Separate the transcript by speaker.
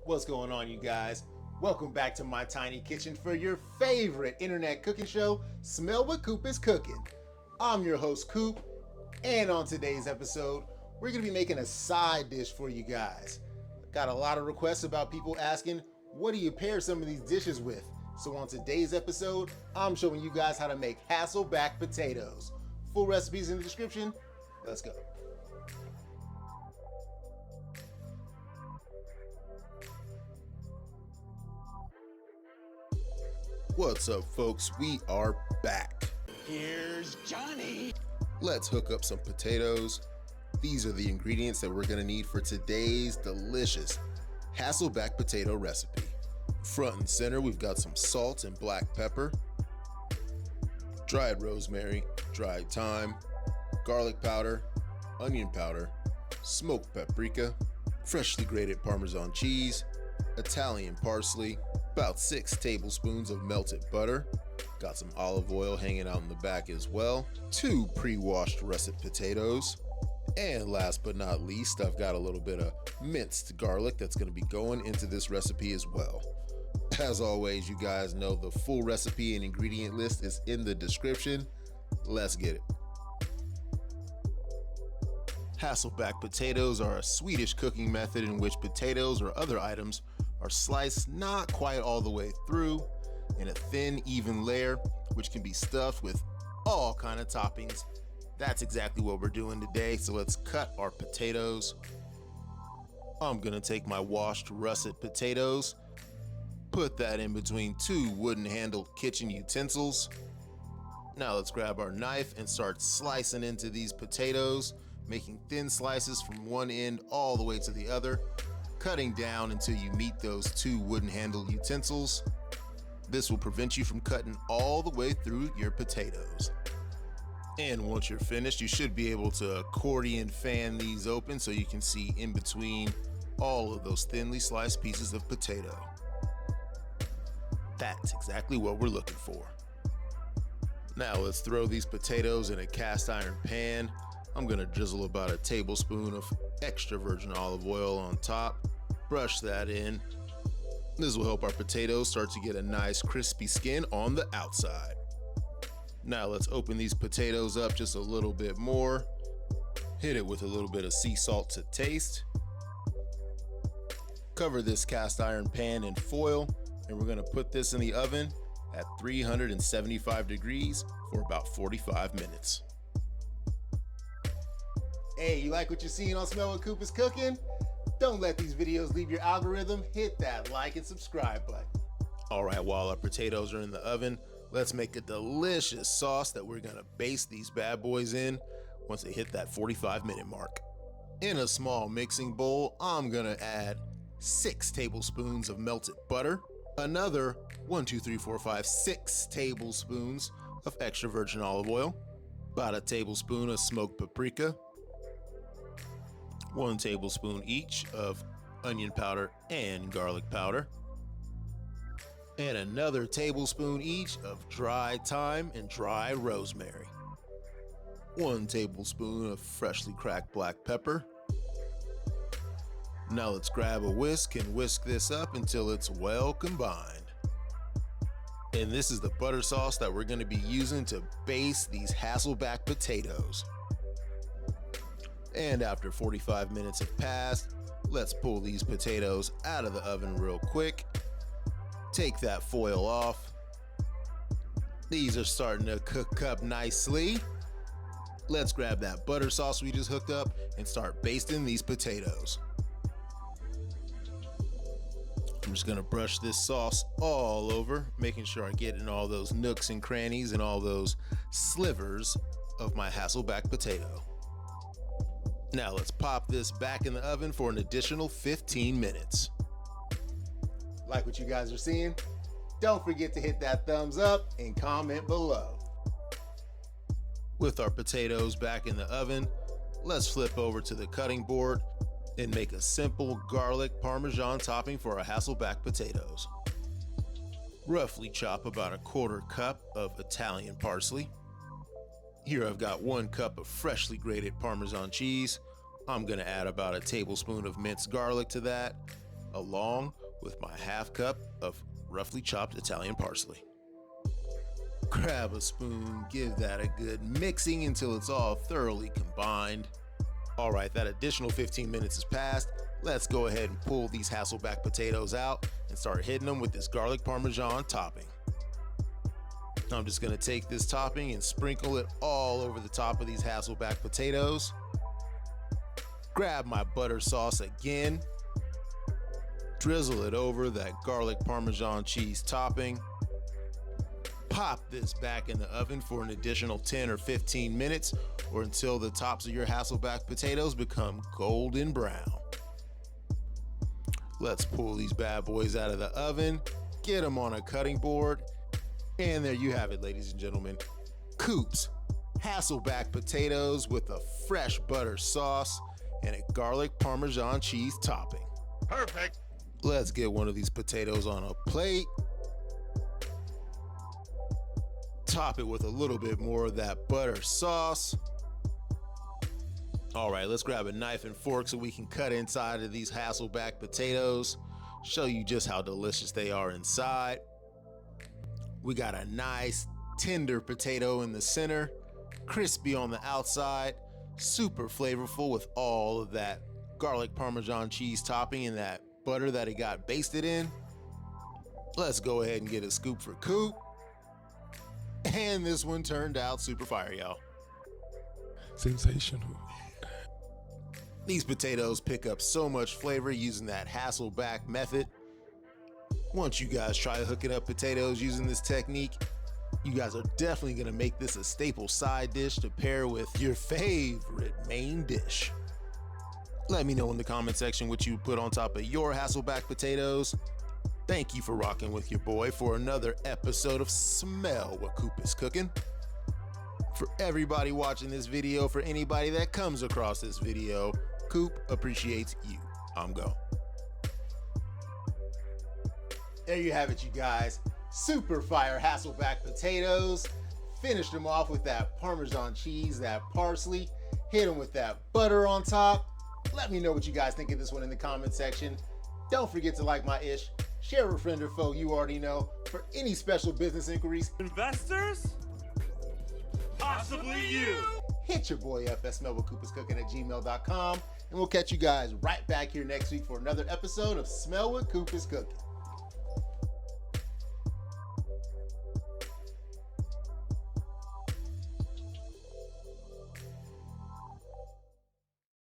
Speaker 1: What's going on, you guys? Welcome back to my tiny kitchen for your favorite internet cooking show, Smell What Coop Is Cooking. I'm your host, Coop, and on today's episode, we're going to be making a side dish for you guys. Got a lot of requests about people asking, what do you pair some of these dishes with? So on today's episode, I'm showing you guys how to make Hasselback potatoes. Full recipes in the description. Let's go. What's up, folks? We are back.
Speaker 2: Here's Johnny.
Speaker 1: Let's hook up some potatoes. These are the ingredients that we're gonna need for today's delicious Hasselback potato recipe. Front and center, we've got some salt and black pepper, dried rosemary, dried thyme, garlic powder, onion powder, smoked paprika, freshly grated Parmesan cheese, Italian parsley, about 6 tablespoons of melted butter, got some olive oil hanging out in the back as well, 2 pre-washed russet potatoes, and last but not least, I've got a little bit of minced garlic that's going to be going into this recipe as well. As always, you guys know the full recipe and ingredient list is in the description. Let's get it. Hasselback potatoes are a Swedish cooking method in which potatoes or other items are sliced not quite all the way through in a thin, even layer, which can be stuffed with all kind of toppings. That's exactly what we're doing today, so let's cut our potatoes. I'm gonna take my washed russet potatoes, put that in between 2 wooden-handled kitchen utensils. Now let's grab our knife and start slicing into these potatoes, making thin slices from one end all the way to the other, cutting down until you meet those 2 wooden-handled utensils. This will prevent you from cutting all the way through your potatoes. And once you're finished, you should be able to accordion fan these open so you can see in between all of those thinly sliced pieces of potato. That's exactly what we're looking for. Now let's throw these potatoes in a cast iron pan. I'm gonna drizzle about a tablespoon of extra virgin olive oil on top, brush that in. This will help our potatoes start to get a nice crispy skin on the outside. Now let's open these potatoes up just a little bit more, hit it with a little bit of sea salt to taste. Cover this cast iron pan in foil, and we're gonna put this in the oven at 375 degrees for about 45 minutes. Hey, you like what you're seeing on Smell What Coop Is Cooking? Don't let these videos leave your algorithm. Hit that like and subscribe button. All right, while our potatoes are in the oven, let's make a delicious sauce that we're gonna baste these bad boys in once they hit that 45-minute mark. In a small mixing bowl, I'm gonna add 6 tablespoons of melted butter, another 6 tablespoons of extra virgin olive oil, about a tablespoon of smoked paprika, 1 tablespoon each of onion powder and garlic powder, and another tablespoon each of dried thyme and dry rosemary, 1 tablespoon of freshly cracked black pepper. Now let's grab a whisk and whisk this up until it's well combined. And this is the butter sauce that we're going to be using to baste these Hasselback potatoes. And after 45 minutes have passed, let's pull these potatoes out of the oven real quick. Take that foil off. These are starting to cook up nicely. Let's grab that butter sauce we just hooked up and start basting these potatoes. I'm just gonna brush this sauce all over, making sure I get in all those nooks and crannies and all those slivers of my Hasselback potato. Now let's pop this back in the oven for an additional 15 minutes. Like what you guys are seeing? Don't forget to hit that thumbs up and comment below. With our potatoes back in the oven, let's flip over to the cutting board and make a simple garlic Parmesan topping for our Hasselback potatoes. Roughly chop about a 1/4 cup of Italian parsley. Here I've got 1 cup of freshly grated Parmesan cheese. I'm gonna add about a tablespoon of minced garlic to that, along with my half cup of roughly chopped Italian parsley. Grab a spoon, give that a good mixing until it's all thoroughly combined. All right, that additional 15 minutes has passed. Let's go ahead and pull these Hasselback potatoes out and start hitting them with this garlic parmesan topping. I'm just gonna take this topping and sprinkle it all over the top of these Hasselback potatoes. Grab my butter sauce again. Drizzle it over that garlic parmesan cheese topping. Pop this back in the oven for an additional 10 or 15 minutes or until the tops of your Hasselback potatoes become golden brown. Let's pull these bad boys out of the oven, get them on a cutting board, and there you have it, ladies and gentlemen. Coop's Hasselback potatoes with a fresh butter sauce and a garlic parmesan cheese topping.
Speaker 2: Perfect.
Speaker 1: Let's get one of these potatoes on a plate. Top it with a little bit more of that butter sauce. All right, let's grab a knife and fork so we can cut inside of these Hasselback potatoes, show you just how delicious they are inside. We got a nice tender potato in the center, crispy on the outside, super flavorful with all of that garlic parmesan cheese topping and that butter that it got basted in. Let's go ahead and get a scoop for Coop. And this one turned out super fire, y'all.
Speaker 3: Sensational.
Speaker 1: These potatoes pick up so much flavor using that Hasselback method. Once you guys try hooking up potatoes using this technique, you guys are definitely gonna make this a staple side dish to pair with your favorite main dish. Let me know in the comment section what you put on top of your Hasselback potatoes. Thank you for rocking with your boy for another episode of Smell What Coop Is Cooking. For everybody watching this video, for anybody that comes across this video, Coop appreciates you. I'm gone. There you have it, you guys. Super fire Hasselback potatoes. Finished them off with that Parmesan cheese, that parsley. Hit them with that butter on top. Let me know what you guys think of this one in the comment section. Don't forget to like my ish, share with a friend or foe you already know. For any special business inquiries,
Speaker 4: Investors? Possibly you.
Speaker 1: hit your boy up at smellwhatcoopIscooking@gmail.com, and we'll catch you guys right back here next week for another episode of Smell What Coop Is Cooking.